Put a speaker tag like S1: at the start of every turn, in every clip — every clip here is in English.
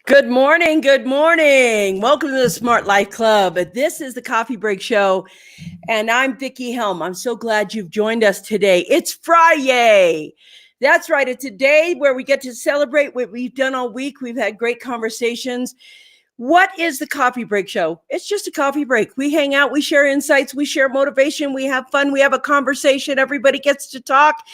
S1: Good morning. Good morning. Welcome to the Smart Life Club. This is the Coffee Break Show, and I'm Vickie Helm. I'm so glad you've joined us today. It's Friday. That's right. It's a day where we get to celebrate what we've done all week. We've had great conversations. What is the Coffee Break Show? It's just a coffee break. We hang out, we share insights, we share motivation, we have fun, we have a conversation. Everybody gets to talk.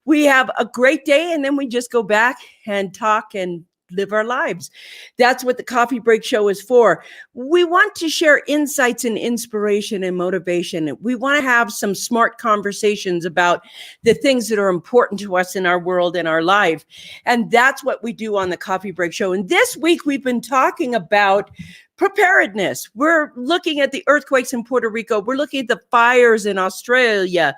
S1: We have a great day, and then we just go back and talk and live our lives. That's what the Coffee Break Show is for. We want to share insights and inspiration and motivation. We want to have some smart conversations about the things that are important to us in our world and our life. And that's what we do on the Coffee Break Show. And this week we've been talking about preparedness. We're looking at the earthquakes in Puerto Rico. We're looking at the fires in Australia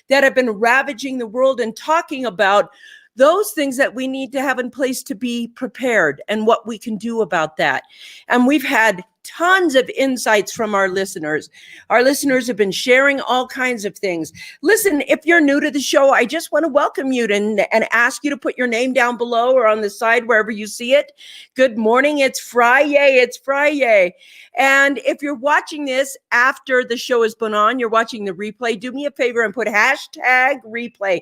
S1: that have been ravaging the world and talking about those things that we need to have in place to be prepared and what we can do about that. And we've had tons of insights from our listeners. Our listeners have been sharing all kinds of things. Listen, if you're new to the show, I just want to welcome you and ask you to put your name down below or on the side, wherever you see it. Good morning. It's Friday. It's Friday. And if you're watching this after the show has been on, you're watching the replay, do me a favor and put hashtag replay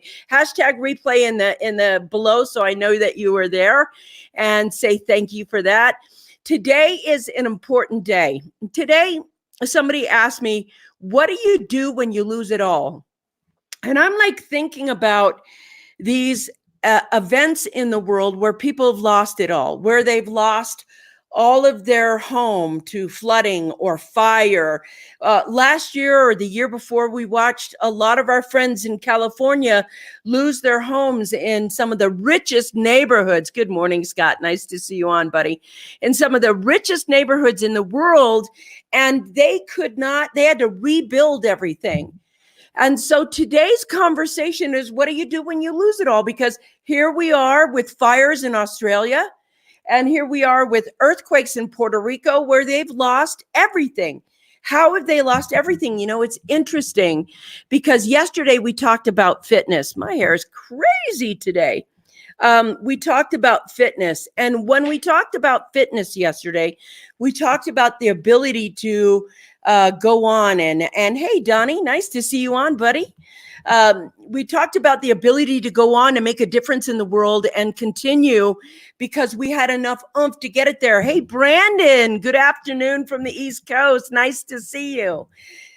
S1: in the below, so I know that you were there, and say thank you for that. Today is an important day. Today, somebody asked me, what do you do when you lose it all? And I'm like thinking about these events in the world where people have lost it all, where they've lost all of their home to flooding or fire. Last year or the year before, we watched a lot of our friends in California lose their homes in some of the richest neighborhoods. Good morning, Scott. Nice to see you on, buddy. In some of the richest neighborhoods in the world, and they had to rebuild everything. And so today's conversation is, what do you do when you lose it all? Because here we are with fires in Australia. And here we are with earthquakes in Puerto Rico where they've lost everything. How have they lost everything? You know, it's interesting because yesterday we talked about fitness. My hair is crazy today. We talked about fitness. And when we talked about fitness yesterday, we talked about the ability to go on. And hey, Donnie, nice to see you on, buddy. We talked about the ability to go on and make a difference in the world and continue because we had enough oomph to get it there. Hey, Brandon, good afternoon from the East Coast. Nice to see you.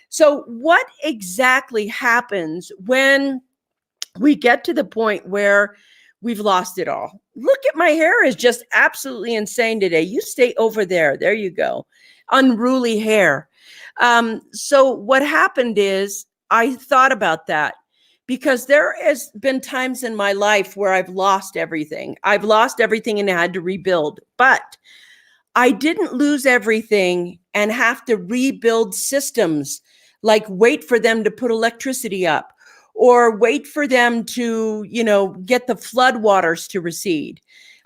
S1: So what exactly happens when we get to the point where we've lost it all? Look at my hair is just absolutely insane today. You stay over there. There you go. Unruly hair. So what happened is I thought about that because there has been times in my life where I've lost everything. I've lost everything and had to rebuild, but I didn't lose everything and have to rebuild systems, like wait for them to put electricity up or wait for them to, get the floodwaters to recede.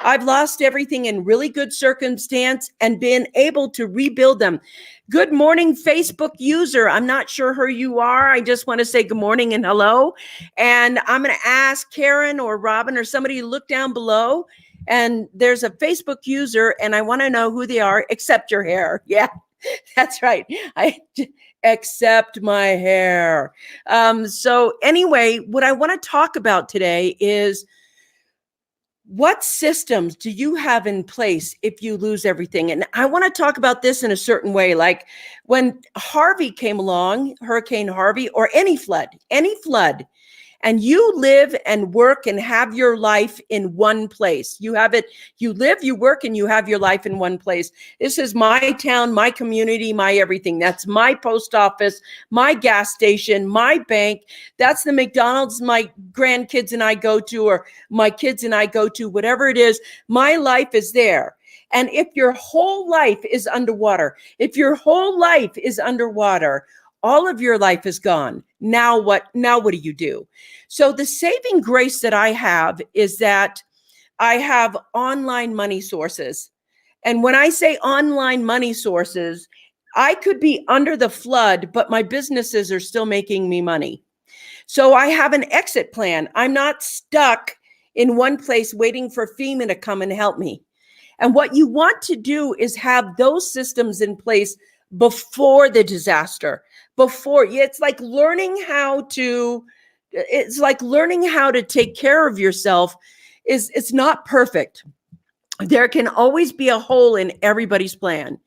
S1: I've lost everything in really good circumstance and been able to rebuild them. Good morning, Facebook user. I'm not sure who you are. I just want to say good morning and hello. And I'm going to ask Karen or Robin or somebody to look down below. And there's a Facebook user, and I want to know who they are, except your hair. Yeah, that's right. Except my hair. So anyway, what I want to talk about today is, what systems do you have in place if you lose everything? And I want to talk about this in a certain way. Like when Harvey came along, Hurricane Harvey, or any flood, and you live and work and have your life in one place. You live, you work, and you have your life in one place. This is my town, my community, my everything. That's my post office, my gas station, my bank. That's the McDonald's my grandkids and I go to, or my kids and I go to, whatever it is. My life is there. And if your whole life is underwater, all of your life is gone. Now what do you do? So the saving grace that I have is that I have online money sources. And when I say online money sources, I could be under the flood, but my businesses are still making me money. So I have an exit plan. I'm not stuck in one place waiting for FEMA to come and help me. And what you want to do is have those systems in place before the disaster. It's like learning how to take care of yourself. It's not perfect. There can always be a hole in everybody's plan.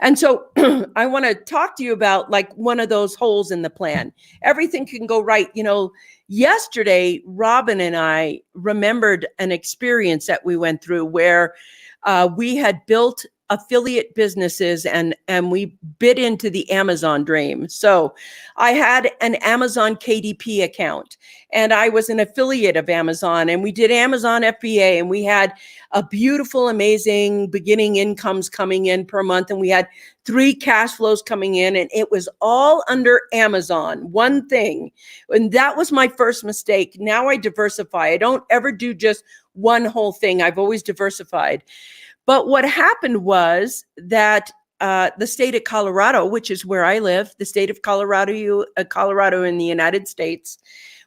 S1: And so I want to talk to you about like one of those holes in the plan. Everything can go right. Yesterday, Robin and I remembered an experience that we went through where we had built affiliate businesses and we bid into the Amazon dream. So I had an Amazon KDP account and I was an affiliate of Amazon, and we did Amazon FBA, and we had a beautiful, amazing beginning incomes coming in per month. And we had 3 cash flows coming in, and it was all under Amazon, one thing. And that was my first mistake. Now I diversify. I don't ever do just one whole thing. I've always diversified. But what happened was that the state of Colorado, which is where I live, the state of Colorado in the United States,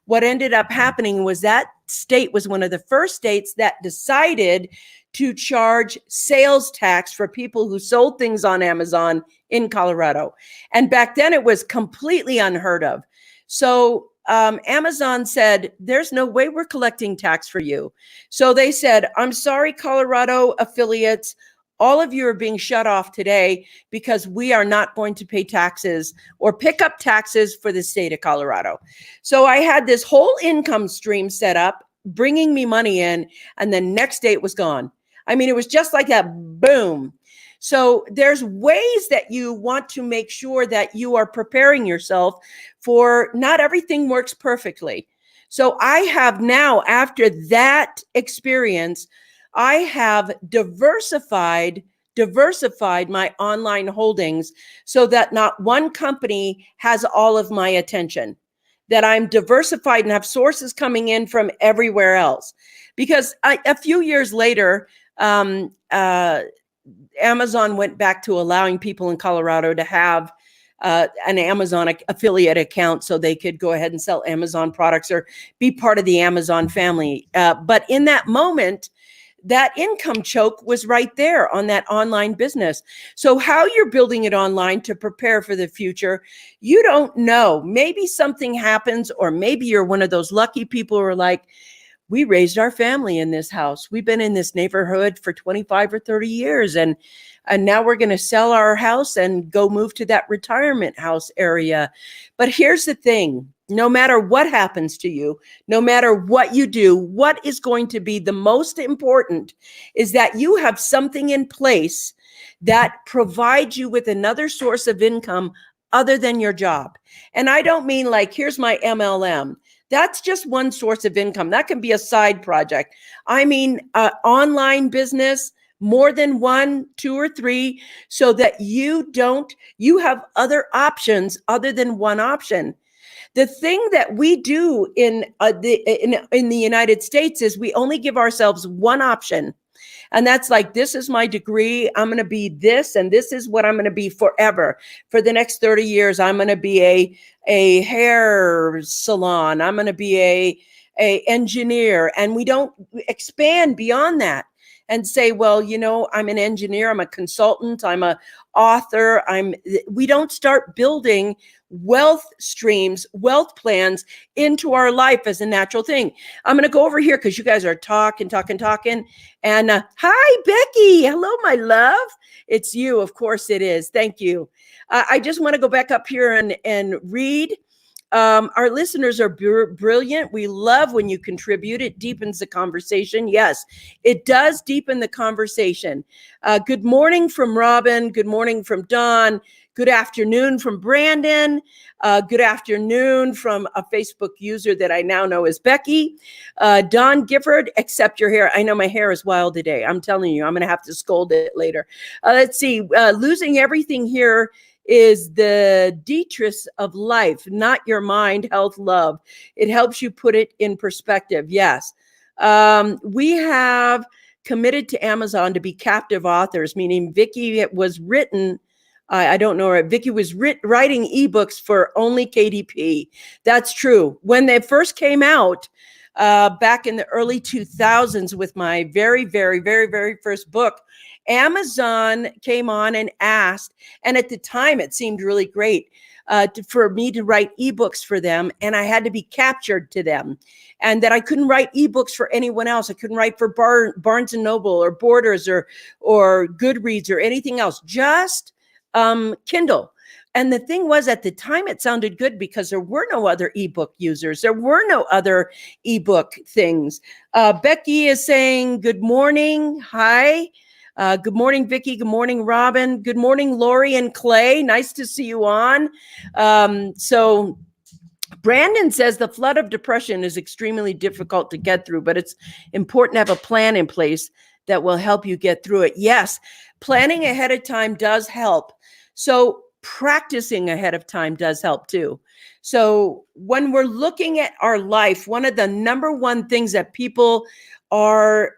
S1: what ended up happening was that state was one of the first states that decided to charge sales tax for people who sold things on Amazon in Colorado. And back then it was completely unheard of. So Amazon said, there's no way we're collecting tax for you. So they said, I'm sorry, Colorado affiliates, all of you are being shut off today because we are not going to pay taxes or pick up taxes for the state of Colorado. So I had this whole income stream set up, bringing me money in, and the next day it was gone. I mean, it was just like that, boom. So there's ways that you want to make sure that you are preparing yourself for not everything works perfectly. So I have now, after that experience, I have diversified my online holdings so that not one company has all of my attention, that I'm diversified and have sources coming in from everywhere else. Because a few years later, Amazon went back to allowing people in Colorado to have an Amazon affiliate account so they could go ahead and sell Amazon products or be part of the Amazon family. But in that moment, that income choke was right there on that online business. So how you're building it online to prepare for the future, you don't know. Maybe something happens, or maybe you're one of those lucky people who are like, we raised our family in this house. We've been in this neighborhood for 25 or 30 years. And now we're going to sell our house and go move to that retirement house area. But here's the thing. No matter what happens to you, no matter what you do, what is going to be the most important is that you have something in place that provides you with another source of income other than your job. And I don't mean like, here's my MLM. That's just one source of income. That can be a side project. I mean, online business, more than 1, 2, or 3, so that you have other options other than one option. The thing that we do in the United States is we only give ourselves one option. And that's like, this is my degree. I'm going to be this, and this is what I'm going to be forever. For the next 30 years, I'm going to be a hair salon. I'm going to be a engineer. And we don't expand beyond that and say, well, I'm an engineer, I'm a consultant, I'm a author. We don't start building wealth streams, wealth plans into our life as a natural thing. I'm going to go over here because you guys are talking. And hi, Becky. Hello, my love. It's you. Of course it is. Thank you. I just want to go back up here and read. Our listeners are brilliant. We love when you contribute. It deepens the conversation. Yes, it does deepen the conversation. Good morning from Robin. Good morning from Dawn. Good afternoon from Brandon. Good afternoon from a Facebook user that I now know is Becky. Don Gifford, accept your hair. I know my hair is wild today. I'm telling you, I'm going to have to scold it later. Let's see. Losing everything here is the detritus of life, not your mind, health, love. It helps you put it in perspective. Yes. We have committed to Amazon to be captive authors, meaning Vickie was written. I don't know. Vickie was writing ebooks for only KDP. That's true. When they first came out, back in the early 2000s with my very, very, very, very first book. Amazon came on and asked, and at the time it seemed really great for me to write ebooks for them, and I had to be captured to them, and that I couldn't write ebooks for anyone else. I couldn't write for Barnes and Noble or Borders or Goodreads or anything else, just Kindle. And the thing was, at the time, it sounded good because there were no other ebook users. There were no other ebook things. Becky is saying, good morning. Hi. Good morning, Vickie. Good morning, Robin. Good morning, Lori and Clay. Nice to see you on. So Brandon says the flood of depression is extremely difficult to get through, but it's important to have a plan in place that will help you get through it. Yes, planning ahead of time does help. So practicing ahead of time does help too. So when we're looking at our life, one of the number one things that people are,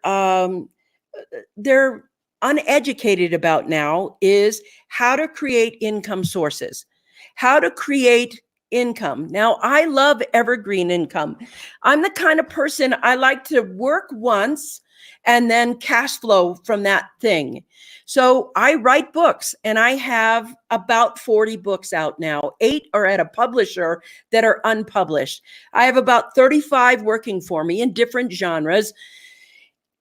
S1: they're uneducated about now is how to create income sources, how to create income. Now, I love evergreen income. I'm the kind of person, I like to work once and then cash flow from that thing. So I write books, and I have about 40 books out now. 8 are at a publisher that are unpublished. I have about 35 working for me in different genres.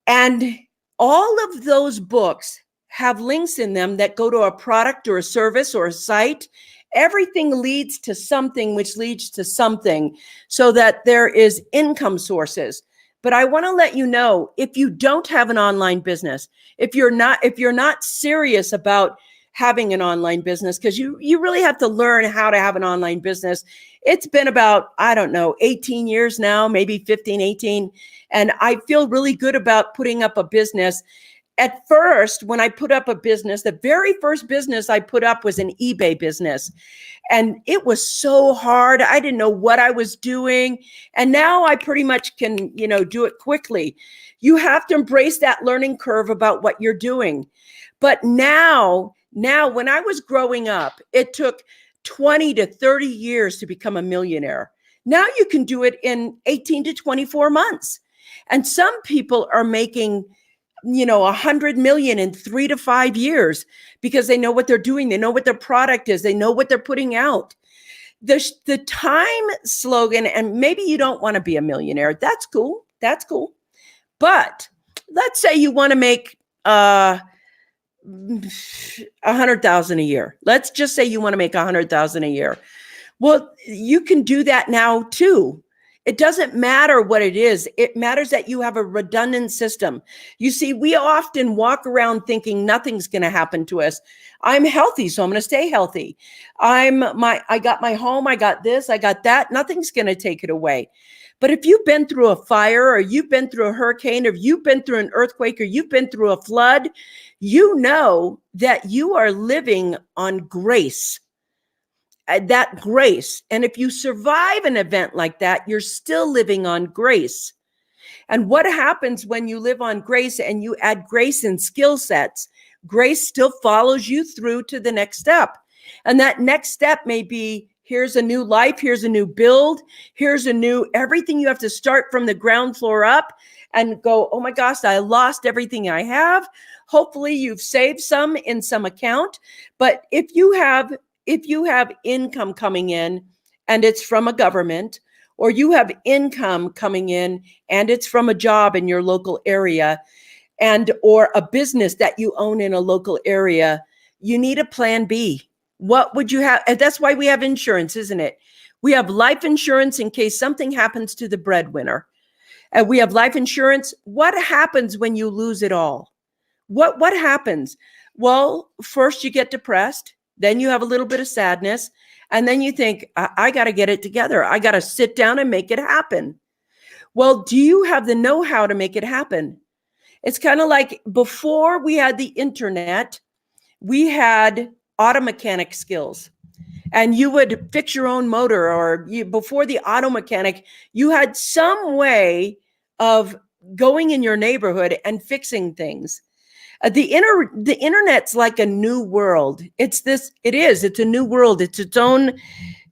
S1: And all of those books have links in them that go to a product or a service or a site. Everything leads to something, which leads to something, so that there is income sources. But I want to let you know, if you don't have an online business, if you're not serious about having an online business, because you really have to learn how to have an online business. It's been about, I don't know, 18 years now, maybe 15, 18. And I feel really good about putting up a business. At first, when I put up a business, the very first business I put up was an eBay business. And it was so hard. I didn't know what I was doing. And now I pretty much can, do it quickly. You have to embrace that learning curve about what you're doing. But now, when I was growing up, it took 20 to 30 years to become a millionaire. Now you can do it in 18 to 24 months. And some people are making 100 million in 3 to 5 years because they know what they're doing. They know what their product is. They know what they're putting out. The time slogan, and maybe you don't want to be a millionaire. That's cool. That's cool. But let's say you want to make 100,000 a year. Let's just say you want to make 100,000 a year. Well, you can do that now too. It doesn't matter what it is. It matters that you have a redundant system. You see, we often walk around thinking nothing's going to happen to us. I'm healthy, so I'm going to stay healthy. I got my home, I got this, I got that. Nothing's going to take it away. But if you've been through a fire, or you've been through a hurricane, or you've been through an earthquake, or you've been through a flood, you know that you are living on grace. That grace. And if you survive an event like that, you're still living on grace. And what happens when you live on grace and you add grace and skill sets? Grace still follows you through to the next step. And that next step may be, here's a new life, here's a new build, here's a new everything. You have to start from the ground floor up and go, oh my gosh, I lost everything I have. Hopefully you've saved some in some account. But if you have income coming in and it's from a government, or you have income coming in and it's from a job in your local area, and or a business that you own in a local area, you need a plan B. What would you have? And that's why we have insurance, isn't it? We have life insurance in case something happens to the breadwinner. And we have life insurance. What happens when you lose it all? What happens? Well, first you get depressed. Then you have a little bit of sadness. And then you think, I got to get it together. I got to sit down and make it happen. Well, do you have the know-how to make it happen? It's kind of like before we had the internet, we had auto mechanic skills. And you would fix your own motor, or before the auto mechanic, you had some way of going in your neighborhood and fixing things. The internet's like a new world. It's a new world. It's its own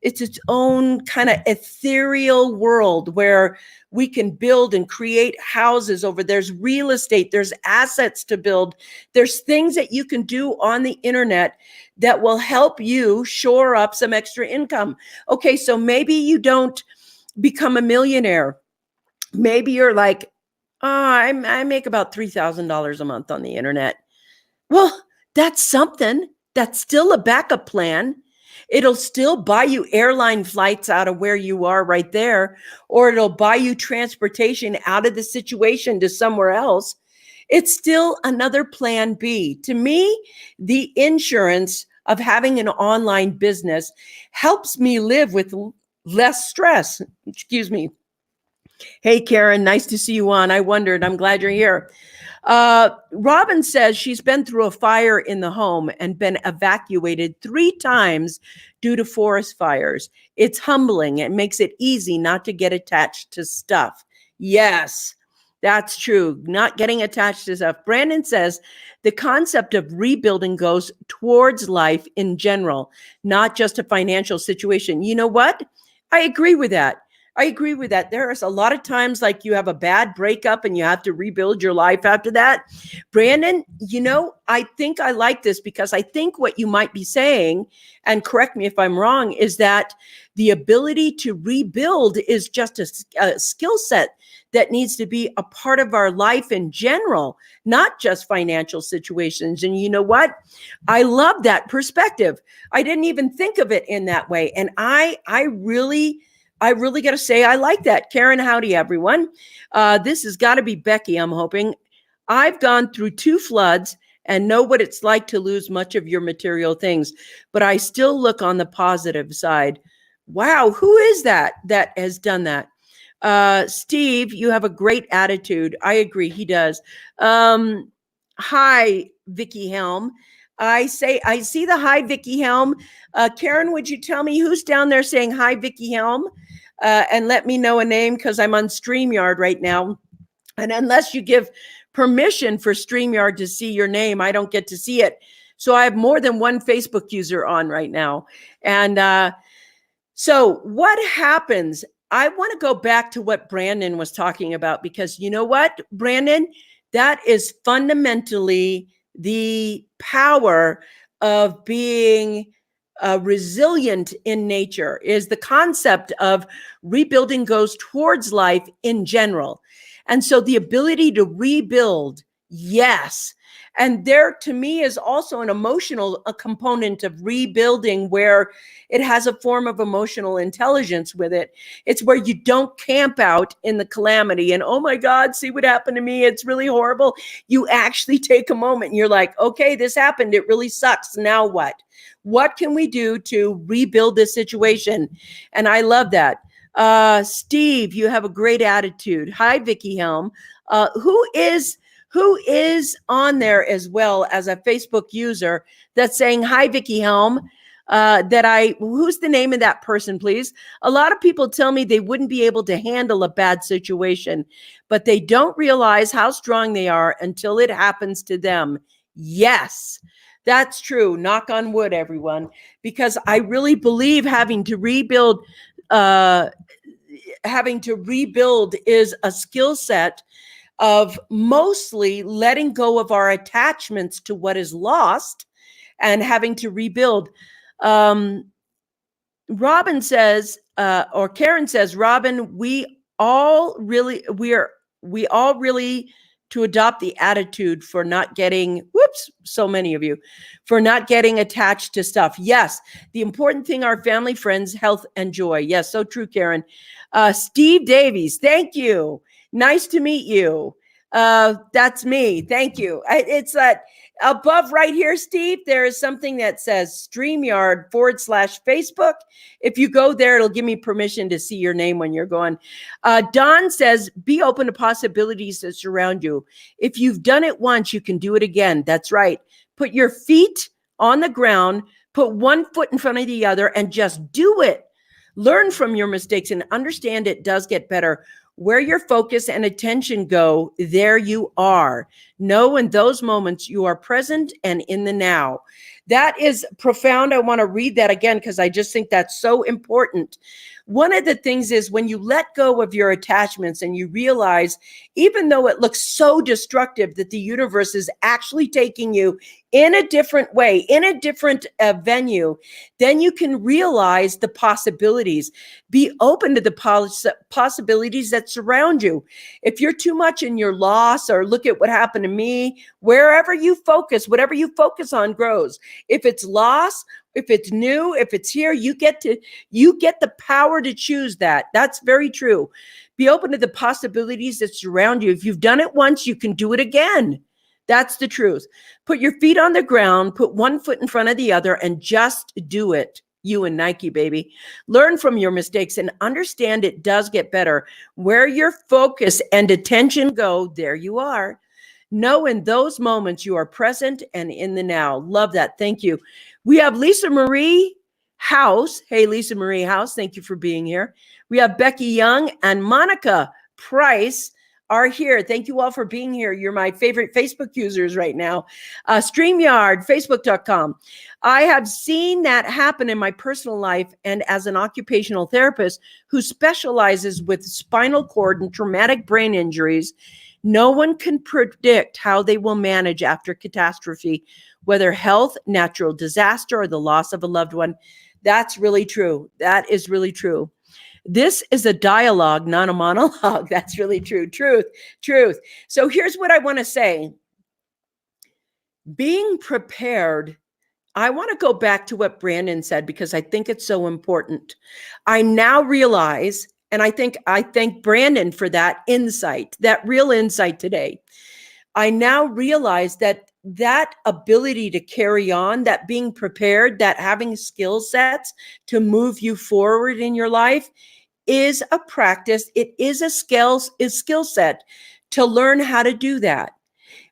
S1: It's its own kind of ethereal world where we can build and create houses over. There's real estate, there's assets to build, there's things that you can do on the internet that will help you shore up some extra income. Okay, so maybe you don't become a millionaire. Maybe you're like, oh, I make about $3,000 a month on the internet. Well, that's something. That's still a backup plan. It'll still buy you airline flights out of where you are right there, or it'll buy you transportation out of the situation to somewhere else. It's still another plan B. To me, the insurance of having an online business helps me live with less stress. Excuse me. Hey, Karen, nice to see you on. I wondered. I'm glad you're here. Robin says she's been through a fire in the home and been evacuated 3 times due to forest fires. It's humbling. It makes it easy not to get attached to stuff. Yes, that's true. Not getting attached to stuff. Brandon says the concept of rebuilding goes towards life in general, not just a financial situation. You know what? I agree with that. I agree with that. There's a lot of times like you have a bad breakup and you have to rebuild your life after that. Brandon, I think I like this because I think what you might be saying, and correct me if I'm wrong, is that the ability to rebuild is just a skill set that needs to be a part of our life in general, not just financial situations. And you know what? I love that perspective. I didn't even think of it in that way. And I really got to say, I like that. Karen, howdy, everyone. This has got to be Becky, I'm hoping. I've gone through 2 floods and know what it's like to lose much of your material things, but I still look on the positive side. Wow, who is that has done that? Steve, you have a great attitude. I agree, he does. Hi, Vickie Helm. I see the hi, Vickie Helm. Karen, would you tell me who's down there saying hi, Vickie Helm? And let me know a name because I'm on StreamYard right now. And unless you give permission for StreamYard to see your name, I don't get to see it. So I have more than one Facebook user on right now. And so what happens? I want to go back to what Brandon was talking about, because you know what, Brandon, that is fundamentally the power of being resilient in nature, is the concept of rebuilding goes towards life in general. And so the ability to rebuild, yes. And there, to me, is also an emotional component of rebuilding where it has a form of emotional intelligence with it. It's where you don't camp out in the calamity and, oh my God, see what happened to me. It's really horrible. You actually take a moment and you're like, okay, this happened. It really sucks. Now what? What can we do to rebuild this situation? And I love that. Steve, you have a great attitude. Hi, Vickie Helm. Who is on there as well as a Facebook user that's saying, hi, Vickie Helm, who's the name of that person, please? A lot of people tell me they wouldn't be able to handle a bad situation, but they don't realize how strong they are until it happens to them. Yes, that's true. Knock on wood, everyone, because I really believe having to rebuild is a skill set of mostly letting go of our attachments to what is lost and having to rebuild. Robin says, or Karen says, Robin, we all really to adopt the attitude for not getting, so many of you, for not getting attached to stuff. Yes, the important thing are family, friends, health, and joy. Yes, so true, Karen. Steve Davies, thank you. Nice to meet you. That's me. Thank you. It's that above right here, Steve, there is something that says StreamYard/Facebook. If you go there, it'll give me permission to see your name when you're going. Don says, be open to possibilities that surround you. If you've done it once, you can do it again. That's right. Put your feet on the ground, put one foot in front of the other, and just do it. Learn from your mistakes and understand it does get better. Where your focus and attention go, there you are. Know in those moments you are present and in the now. That is profound. I want to read that again because I just think that's so important. One of the things is when you let go of your attachments and you realize, even though it looks so destructive, that the universe is actually taking you in a different way, in a different venue, then you can realize the possibilities. Be open to the possibilities that surround you. If you're too much in your loss, or look at what happened to me, wherever you focus, whatever you focus on grows. If it's loss, if it's new, if it's here, you get the power to choose that. That's very true. Be open to the possibilities that surround you. If you've done it once, you can do it again. That's the truth. Put your feet on the ground, put one foot in front of the other, and just do it. You and Nike, baby. Learn from your mistakes and understand it does get better. Where your focus and attention go, there you are. Know in those moments you are present and in the now. Love that. Thank you. We have Lisa Marie House. Hey, Lisa Marie House, thank you for being here. We have Becky Young and Monica Price are here. Thank you all for being here. You're my favorite Facebook users right now. StreamYard, Facebook.com. I have seen that happen in my personal life, and as an occupational therapist who specializes with spinal cord and traumatic brain injuries, no one can predict how they will manage after catastrophe, whether health, natural disaster, or the loss of a loved one. That's really true. That is really true. This is a dialogue, not a monologue. That's really true. Truth. So here's what I want to say. Being prepared. I want to go back to what Brandon said because I think it's so important. I now realize, and I thank Brandon for that insight, that real insight today. I now realize that ability to carry on, that being prepared, that having skill sets to move you forward in your life is a practice. It is a skill set to learn how to do that.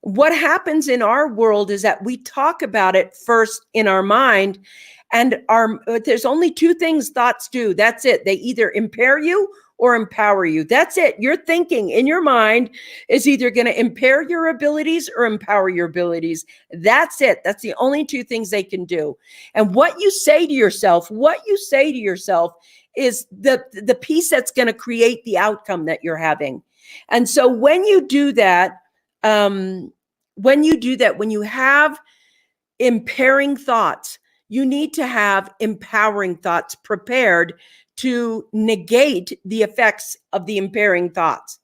S1: What happens in our world is that we talk about it first in our mind, and there's only two things thoughts do. That's it. They either impair you or empower you. That's it. Your thinking in your mind is either going to impair your abilities or empower your abilities. That's it. That's the only two things they can do. And what you say to yourself is the piece that's going to create the outcome that you're having. And so when you do that, when you have impairing thoughts, you need to have empowering thoughts prepared to negate the effects of the impairing thoughts.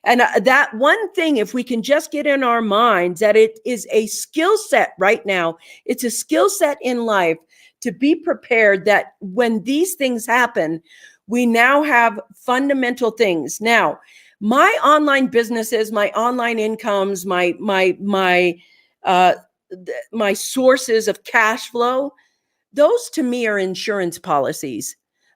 S1: And that one thing, if we can just get in our minds that it is a skill set right now, it's a skill set in life to be prepared that when these things happen, we now have fundamental things. Now, my online businesses, my online incomes, my sources of cash flow, those to me are insurance policies.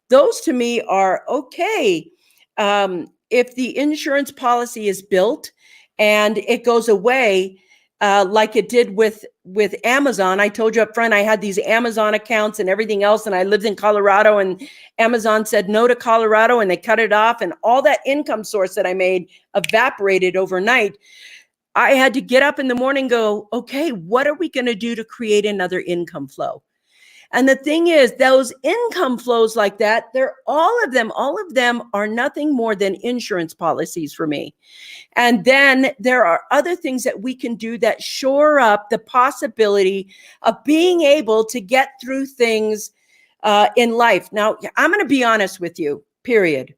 S1: Those to me are okay. If the insurance policy is built and it goes away, like it did with Amazon. I told you up front, I had these Amazon accounts and everything else, and I lived in Colorado, and Amazon said no to Colorado, and they cut it off, and all that income source that I made evaporated overnight. I had to get up in the morning and go, okay, what are we going to do to create another income flow? And the thing is, those income flows like that, all of them are nothing more than insurance policies for me. And then there are other things that we can do that shore up the possibility of being able to get through things in life. Now, I'm going to be honest with you, period.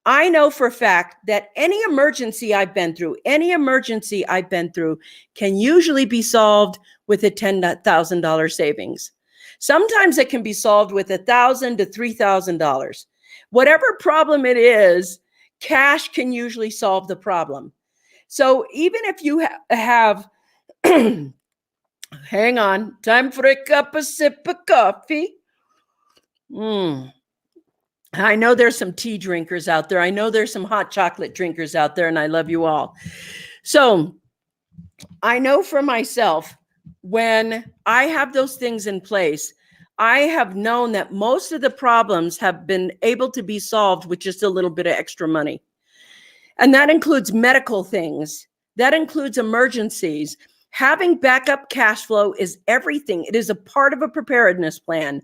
S1: I know for a fact that any emergency I've been through can usually be solved with a $10,000 savings. Sometimes it can be solved with $1,000 to $3,000. Whatever problem it is, cash can usually solve the problem. So even if you have, hang on, time for a sip of coffee. I know there's some tea drinkers out there. I know there's some hot chocolate drinkers out there, and I love you all. So I know for myself, when I have those things in place, I have known that most of the problems have been able to be solved with just a little bit of extra money. And that includes medical things. That includes emergencies. Having backup cash flow is everything. It is a part of a preparedness plan.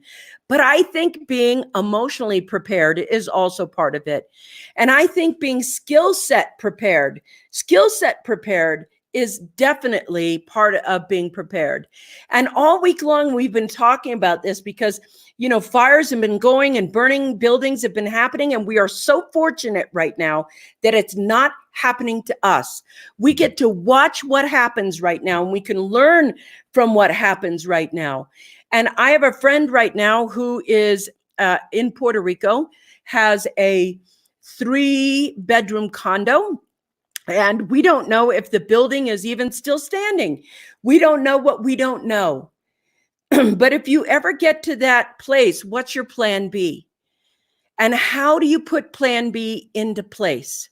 S1: But I think being emotionally prepared is also part of it. And I think being skill set prepared is definitely part of being prepared. And all week long, we've been talking about this because, fires have been going and burning buildings have been happening. And we are so fortunate right now that it's not happening to us. We get to watch what happens right now, and we can learn from what happens right now. And I have a friend right now who is in Puerto Rico, has a 3-bedroom condo. And we don't know if the building is even still standing. We don't know what we don't know. But if you ever get to that place, what's your plan B? And how do you put plan B into place?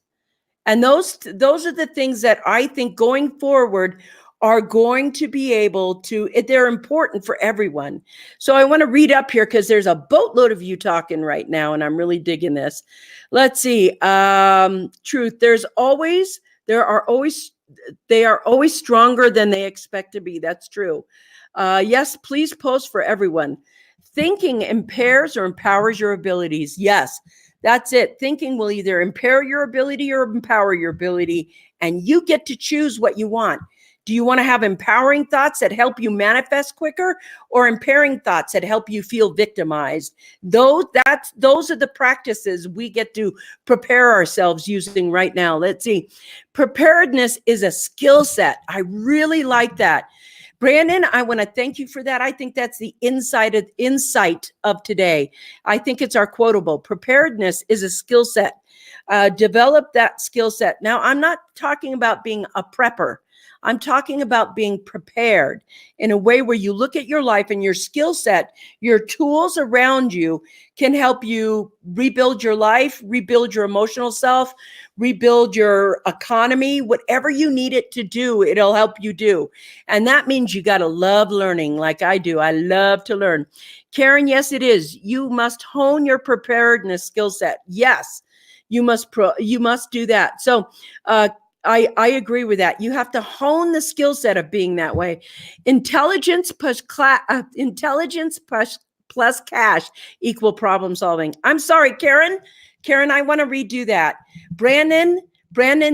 S1: And those are the things that I think going forward are going to be able to, they're important for everyone. So I want to read up here because there's a boatload of you talking right now, and I'm really digging this. Let's see. Truth. They are always stronger than they expect to be. That's true. Yes, please post for everyone. Thinking impairs or empowers your abilities. Yes, that's it. Thinking will either impair your ability or empower your ability, and you get to choose what you want. Do you want to have empowering thoughts that help you manifest quicker, or impairing thoughts that help you feel victimized? Those are the practices we get to prepare ourselves using right now. Let's see. Preparedness is a skill set. I really like that. Brandon, I want to thank you for that. I think that's the insight of today. I think it's our quotable. Preparedness is a skill set. Develop that skill set. Now, I'm not talking about being a prepper. I'm talking about being prepared in a way where you look at your life and your skill set, your tools around you can help you rebuild your life, rebuild your emotional self, rebuild your economy, whatever you need it to do, it'll help you do. And that means you got to love learning like I do. I love to learn. Karen, yes, it is. You must hone your preparedness skill set. Yes, you must do that. So, I agree with that. You have to hone the skill set of being that way. Intelligence plus cash equal problem solving. I'm sorry, Karen. Karen, I want to redo that. Brandon,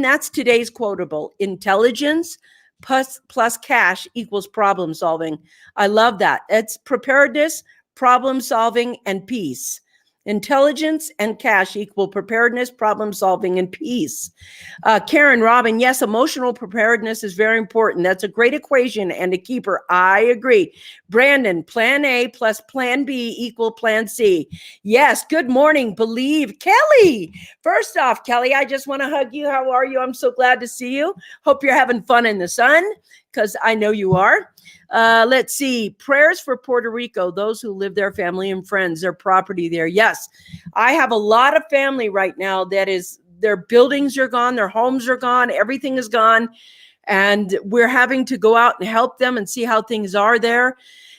S1: that's today's quotable. Intelligence plus cash equals problem solving. I love that. It's preparedness, problem solving, and peace. Intelligence and cash equal preparedness, problem solving, and peace. Karen, Robin, yes, emotional preparedness is very important. That's a great equation and a keeper. I agree. Brandon, plan A plus plan B equal plan C. Yes, good morning. Believe. Kelly, first off, Kelly, I just want to hug you. How are you? I'm so glad to see you. Hope you're having fun in the sun, because I know you are. Let's see. Prayers for Puerto Rico, those who live there, family and friends, their property there. Yes, I have a lot of family right now that is, their buildings are gone, their homes are gone, everything is gone. And we're having to go out and help them and see how things are there.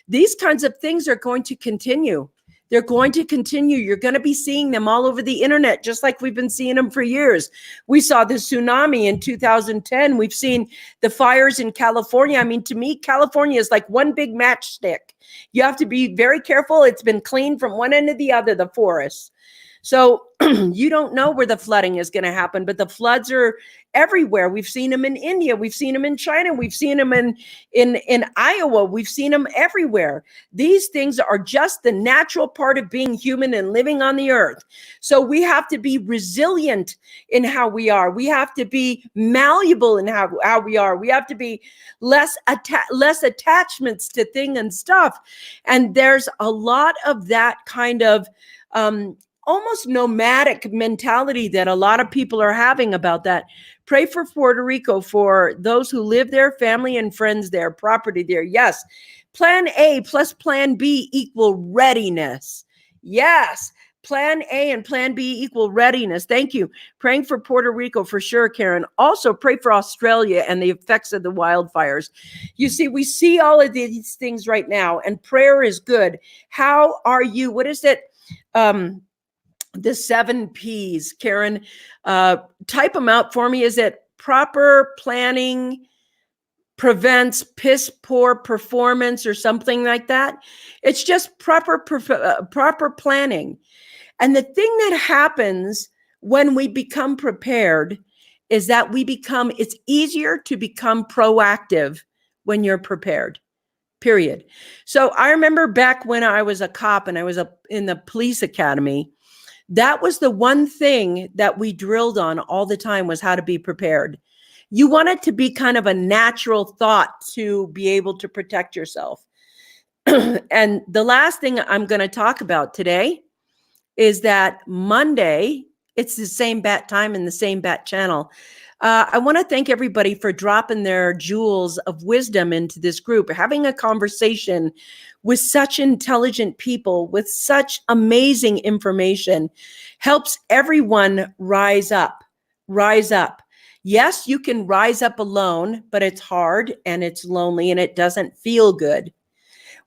S1: These kinds of things are going to continue. They're going to continue. You're going to be seeing them all over the internet, just like we've been seeing them for years. We saw the tsunami in 2010. We've seen the fires in California. I mean, to me, California is like one big matchstick. You have to be very careful. It's been cleaned from one end to the other, the forests. So you don't know where the flooding is going to happen, but the floods are everywhere. We've seen them in India. We've seen them in China. We've seen them in Iowa. We've seen them everywhere. These things are just the natural part of being human and living on the earth. So we have to be resilient in how we are. We have to be malleable in how we are. We have to be less attachments to thing and stuff. And there's a lot of that kind of almost nomadic mentality that a lot of people are having about that. Pray for Puerto Rico, for those who live there, family and friends there, property there. Yes. Plan A plus plan B equal readiness. Yes. Plan A and plan B equal readiness. Thank you. Praying for Puerto Rico for sure, Karen. Also pray for Australia and the effects of the wildfires. You see, we see all of these things right now, and prayer is good. How are you? What is it? The 7 Ps, Karen, type them out for me. Is it proper planning prevents piss poor performance or something like that. It's just proper planning. And the thing that happens when we become prepared is that it's easier to become proactive when you're prepared, period. So I remember back when I was a cop and I was in the police academy, that was the one thing that we drilled on all the time, was how to be prepared. You want it to be kind of a natural thought to be able to protect yourself. And the last thing I'm going to talk about today is that Monday, it's the same bat time and the same bat channel. I want to thank everybody for dropping their jewels of wisdom into this group, having a conversation with such intelligent people, with such amazing information, helps everyone rise up, rise up. Yes, you can rise up alone, but it's hard and it's lonely and it doesn't feel good.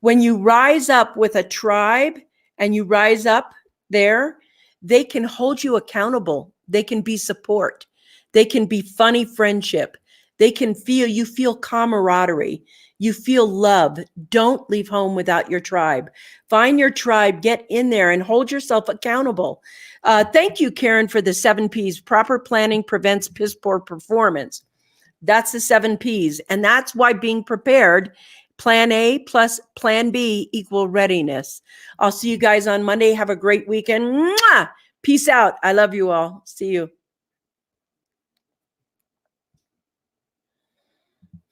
S1: When you rise up with a tribe and you rise up there, they can hold you accountable. They can be support. They can be funny friendship. You feel camaraderie. You feel love. Don't leave home without your tribe. Find your tribe, get in there and hold yourself accountable. Thank you, Karen, for the 7 P's. Proper planning prevents piss poor performance. That's the 7 P's. And that's why being prepared, plan A plus plan B equal readiness. I'll see you guys on Monday. Have a great weekend. Mwah! Peace out. I love you all. See you.